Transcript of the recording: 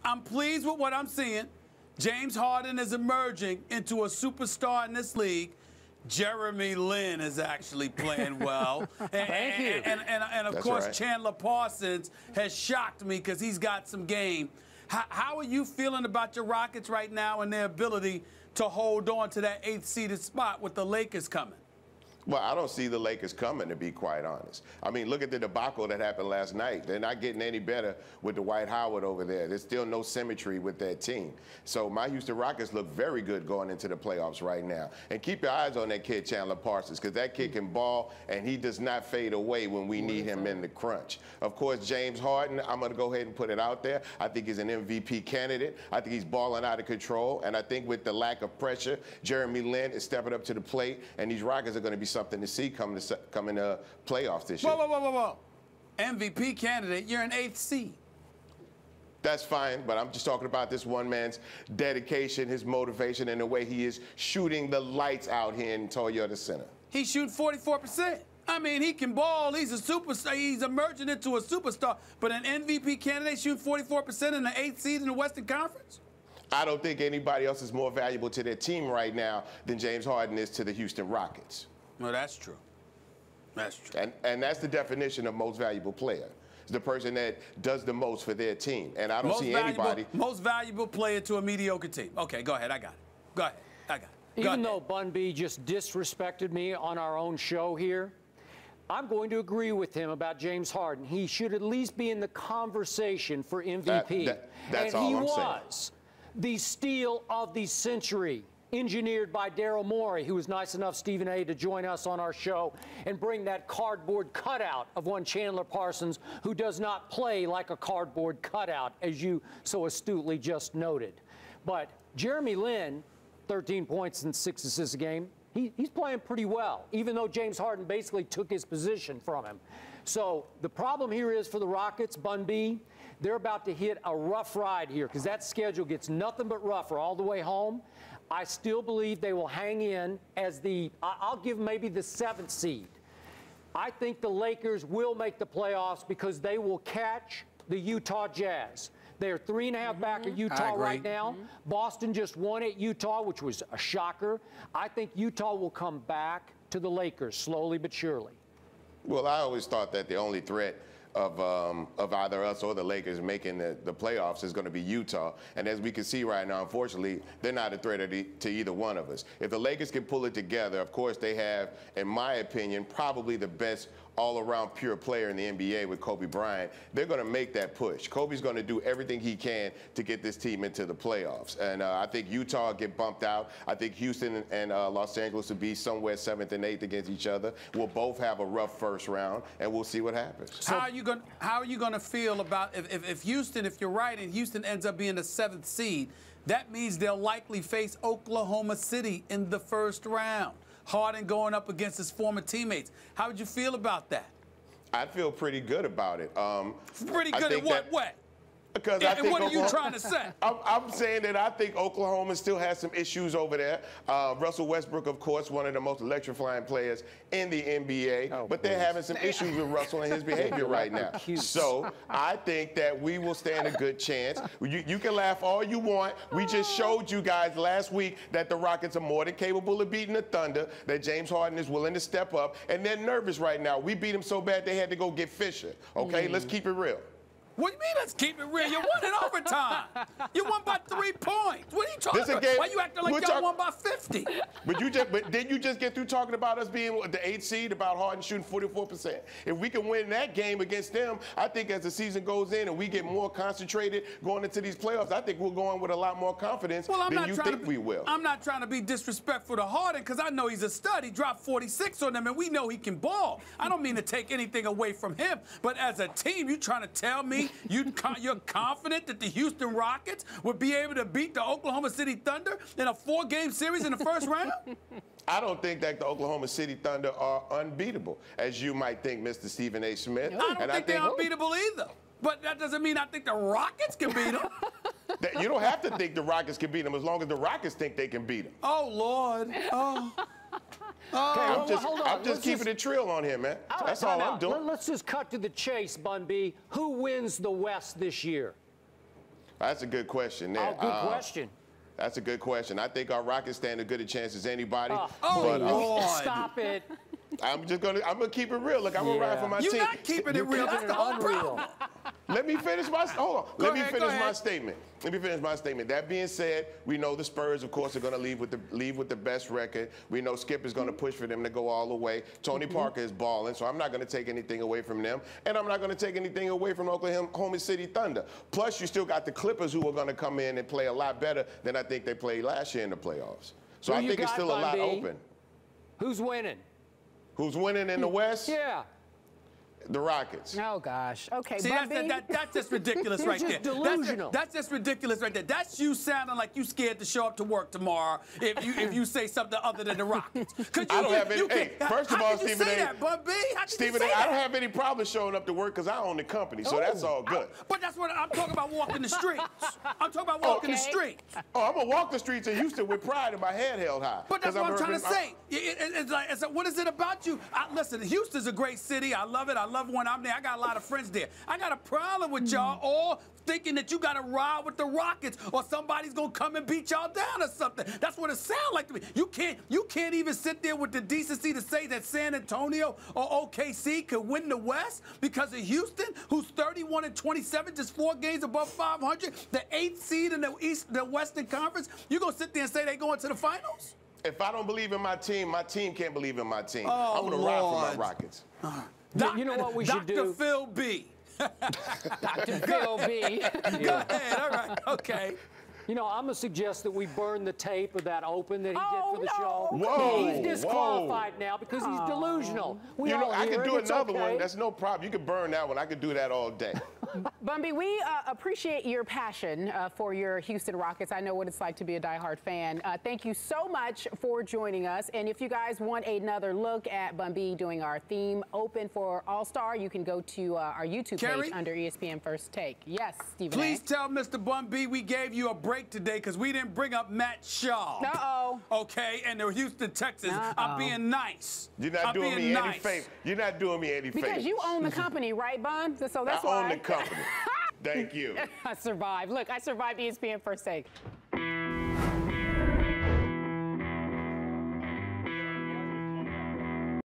I'm pleased with what I'm seeing. James Harden is emerging into a superstar in this league. Jeremy Lin is actually playing well. Thank you. And of That's course, right. Chandler Parsons has shocked me because he's got some game. How are you feeling about your Rockets right now and their ability to hold on to that 8th-seeded spot with the Lakers coming? Well, I don't see the Lakers coming, to be quite honest. I mean, look at the debacle that happened last night. They're not getting any better with Dwight Howard over there. There's still no symmetry with that team. So my Houston Rockets look very good going into the playoffs right now. And keep your eyes on that kid, Chandler Parsons, because that kid can ball, and he does not fade away when we need him in the crunch. Of course, James Harden, I'm going to go ahead and put it out there. I think he's an MVP candidate. I think he's balling out of control. And I think with the lack of pressure, Jeremy Lin is stepping up to the plate, and these Rockets are going to be something to see coming to playoffs this year. Whoa. MVP candidate, you're an 8th seed. That's fine, but I'm just talking about this one man's dedication, his motivation, and the way he is shooting the lights out here in Toyota Center. He's shooting 44%. I mean, he can ball. He's a superstar. He's emerging into a superstar. But an MVP candidate shooting 44% in the 8th seed in the Western Conference? I don't think anybody else is more valuable to their team right now than James Harden is to the Houston Rockets. No, that's true. That's true. And that's the definition of most valuable player. It's the person that does the most for their team. And I don't see anybody. Most valuable player to a mediocre team. Okay, go ahead. I got it. Go ahead. I got it. Even though Bun B just disrespected me on our own show here, I'm going to agree with him about James Harden. He should at least be in the conversation for MVP. That's and all he I'm saying. was the steal of the century, engineered by Daryl Morey, who was nice enough, Stephen A., to join us on our show and bring that cardboard cutout of one Chandler Parsons, who does not play like a cardboard cutout, as you so astutely just noted. But Jeremy Lin, 13 points and 6 assists a game, he's playing pretty well, even though James Harden basically took his position from him. So the problem here is for the Rockets, Bun B, they're about to hit a rough ride here because that schedule gets nothing but rougher all the way home. I still believe they will hang in as I'll give maybe the 7th seed. I think the Lakers will make the playoffs because they will catch the Utah Jazz. They're 3.5 back of Utah right now. Boston just won at Utah, which was a shocker. I think Utah will come back to the Lakers slowly but surely. Well, I always thought that the only threat of either us or the Lakers making the playoffs is going to be Utah. And as we can see right now, unfortunately, they're not a threat to either one of us. If the Lakers can pull it together, of course, they have, in my opinion, probably the best all-around pure player in the NBA with Kobe Bryant. They're going to make that push. Kobe's going to do everything he can to get this team into the playoffs. And I think Utah will get bumped out. I think Houston and Los Angeles will be somewhere 7th and 8th against each other. We'll both have a rough first round, and we'll see what happens. So, how are you going to feel about if Houston, if you're right, and Houston ends up being the 7th seed, that means they'll likely face Oklahoma City in the first round. Harden going up against his former teammates. How would you feel about that? I feel pretty good about it. Pretty good in what way? Because I think what are you trying to say? I'm saying that I think Oklahoma still has some issues over there. Russell Westbrook, of course, one of the most electrifying players in the NBA, but they're having some issues with Russell and his behavior right now. So I think that we will stand a good chance. You can laugh all you want. We just showed you guys last week that the Rockets are more than capable of beating the Thunder, that James Harden is willing to step up, and they're nervous right now. We beat them so bad they had to go get Fisher. Okay, let's keep it real. What do you mean, let's keep it real? You won in overtime. You won by 3 points. What are you talking about? Why you acting like y'all won by 50? But didn't you just get through talking about us being the 8th seed, about Harden shooting 44%? If we can win that game against them, I think as the season goes in and we get more concentrated going into these playoffs, I think we'll go in with a lot more confidence than you think we will. I'm not trying to be disrespectful to Harden because I know he's a stud. He dropped 46 on them, and we know he can ball. I don't mean to take anything away from him, but as a team, you trying to tell me you're confident that the Houston Rockets would be able to beat the Oklahoma City Thunder in a 4-game series in the first round? I don't think that the Oklahoma City Thunder are unbeatable, as you might think, Mr. Stephen A. Smith. I don't think they're unbeatable either. But that doesn't mean I think the Rockets can beat them. You don't have to think the Rockets can beat them as long as the Rockets think they can beat them. Oh, Lord. Oh. Okay, I'm just keeping it trill on here, man. That's all I'm doing. Let's just cut to the chase, Bun B. Who wins the West this year? That's a good question there. Oh, good question. That's a good question. I think our Rockets stand as good a chance as anybody. Lord. Stop it. I'm gonna keep it real. Look, I'm gonna ride for my You're team. not keeping it real. That's the whole problem. Let me finish my Let me finish go my ahead. statement. Let me finish my statement. That being said, we know the Spurs, of course, are going to leave with the best record. We know Skip is going to push for them to go all the way. Tony Parker is balling, so I'm not going to take anything away from them, and I'm not going to take anything away from Oklahoma City Thunder. Plus, you still got the Clippers who are going to come in and play a lot better than I think they played last year in the playoffs. So Who I you think it's got, still a lot Bun B? open. Who's winning? Who's winning in the West? Yeah. The Rockets. Oh, gosh. Okay, See, Bun B. that's just ridiculous right just there. delusional. That's just ridiculous right there. That's you sounding like you scared to show up to work tomorrow if you say something other than the Rockets. I don't have any. Hey, first of all, how can you Stephen say A. that, Bun B? How can Stephen you say A. I that? don't have any problem showing up to work because I own the company, so that's all good. But that's what I'm talking about, walking the streets. I'm talking about walking the Okay. streets. Oh, I'm gonna walk the streets of Houston with pride and my head held high. But that's 'Cause what I'm trying to urban- say. It's like, what is it about you? Listen, Houston's a great city. I love it. I love when I'm there. I got a lot of friends there. I got a problem with y'all all thinking that you got to ride with the Rockets or somebody's going to come and beat y'all down or something. That's what it sounds like to me. You can't even sit there with the decency to say that San Antonio or OKC could win the West because of Houston, who's 31-27, just 4 games above 500, the 8th seed in the Western Conference. You going to sit there and say they going to the finals? If I don't believe in my team can't believe in my team. Oh, I'm gonna ride for Lord. my Rockets. You know what we should do? Dr. Phil B. Dr. Phil B. Go ahead. All right. Okay. You know, I'm going to suggest that we burn the tape of that open that he Oh, did for the no. show. Whoa, He's disqualified now because he's delusional. We You know, all I hear can it. do It's another okay. one. That's no problem. You can burn that one. I can do that all day. Bun B, we appreciate your passion for your Houston Rockets. I know what it's like to be a diehard fan. Thank you so much for joining us. And if you guys want another look at Bun B doing our theme open for All-Star, you can go to our YouTube Kerry? page under ESPN First Take. Yes, Stephen Please A. tell Mr. Bun B we gave you a break today because we didn't bring up Matt Shaw. Uh-oh. Okay, and the Houston Texans. I'm being nice. You're not I'm doing being me nice. any favor. You're not doing me any favors. Because you own the company, right, Bun? So that's I why. own the company. Thank you. I survived. Look, I survived ESPN First Take.